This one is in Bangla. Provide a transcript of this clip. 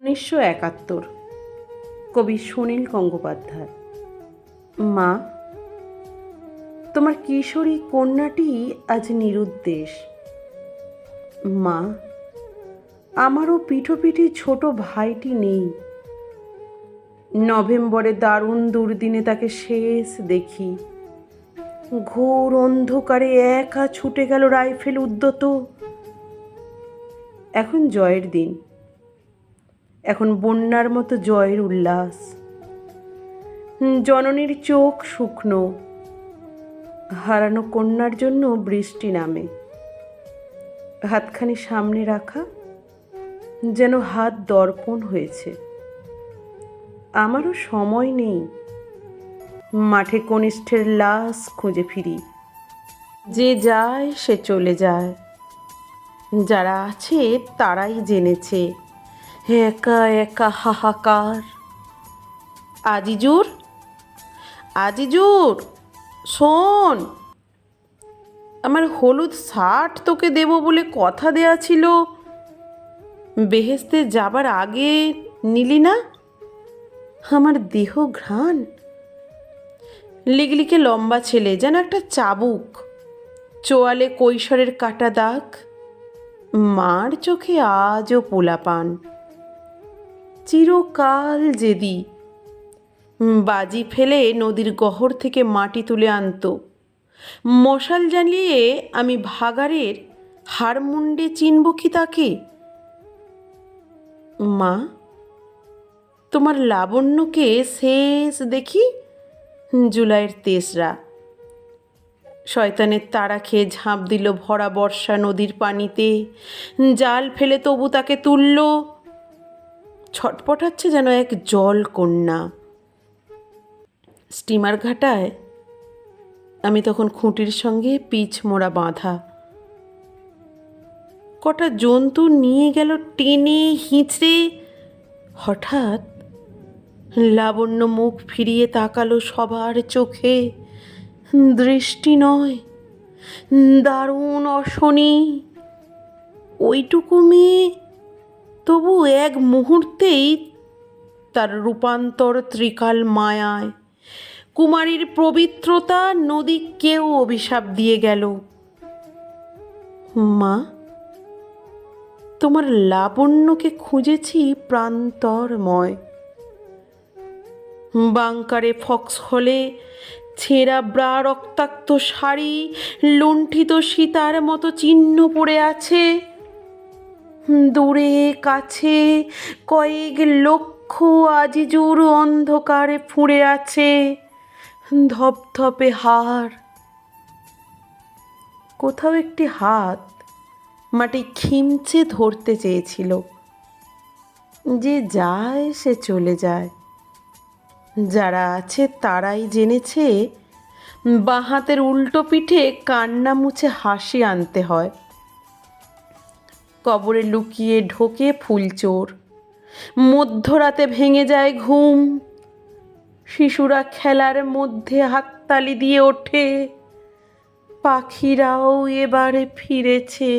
1971। কবি সুনীল গঙ্গোপাধ্যায়। মা, তোমার কিশোরী কন্যাটি আজ নিরুদ্দেশ। মা, আমারও পিঠোপিঠি ছোট ভাইটি নেই। নভেম্বরে দারুণ দুর্দিনে তাকে শেষ দেখি। ঘোর অন্ধকারে একা ছুটে গেল রাইফেল উদ্যত। এখন জয়ের দিন, এখন বন্যার মতো জয়ের উল্লাস। জননীর চোখ শুকনো, হারানো কন্যার জন্য বৃষ্টি নামে। হাতখানি সামনে রাখা, যেন হাত দর্পণ হয়েছে। আমারও সময় নেই মাঠে কনিষ্ঠের লাশ খুঁজে ফিরি। যে যায় সে চলে যায়, যারা আছে তারাই জেনেছে। একা একা হাহাকার। আজিজুর, আজিজুর, শোন, আমার হলুদ শার্ট তোকে দেব বলে কথা দেয়া ছিল, বেহেশতে যাবার আগে নিলি না? আমার দেহ ঘ্রাণ। লিগলিকে লম্বা ছেলে, যেন একটা চাবুক, চোয়ালে কৈশোরের কাটা দাগ। মার চোখে আজও পোলাপান। চিরকাল জেদি। বাজি ফেলে নদীর গহর থেকে মাটি তুলে আনত। মশাল জ্বালিয়ে আমি ভাগাড়ের হাড়মুন্ডে চিনব কি তাকে? মা, তোমার লাবণ্যকে শেষ দেখি জুলাইয়ের 3রা। শয়তানের তাড়া খেয়ে ঝাঁপ দিল ভরা বর্ষা নদীর পানিতে। জাল ফেলে তবু তাকে তুলল। ছটপটাচ্ছে যেন এক জল কন্যা। স্টিমার ঘাটায় আমি তখন খুঁটির সঙ্গে পিচ মোড়া বাঁধা। কটা জন্তু নিয়ে গেল টেনে হিঁচড়ে। হঠাৎ লাবণ্য মুখ ফিরিয়ে তাকালো সবার চোখে। দৃষ্টি নয়, দারুণ অশনি। ওইটুকু মেয়ে, তবু এক মুহূর্তেই তার রূপান্তর ত্রিকাল মায়ায়। কুমারীর পবিত্রতা নদীকেও অভিশাপ দিয়ে গেল। মা, তোমার লাবণ্যকে খুঁজেছি প্রান্তরময়। বাংকারে ফক্স হলে ছেঁড়া ব্রা, রক্তাক্ত শাড়ি, লুণ্ঠিত সীতার মতো চিহ্ন পড়ে আছে। দূরে কাছে কয়েক লক্ষ আজিজুর অন্ধকারে ফুঁড়ে আছে ধপধপে হাড়। কোথাও একটি হাত মাটি খিমচে ধরতে চেয়েছিল। যে যায় সে চলে যায়, যারা আছে তারাই জেনেছে বাঁ হাতের উল্টো পিঠে কান্না মুছে হাসি আনতে হয়। কবরে লুকিয়ে ঢোকে ফুলচোর। মধ্যরাতে ভেঙে যায় ঘুম। শিশুরা খেলার মধ্যে হাততালি দিয়ে ওঠে। পাখিরাও এবারে ফিরেছে।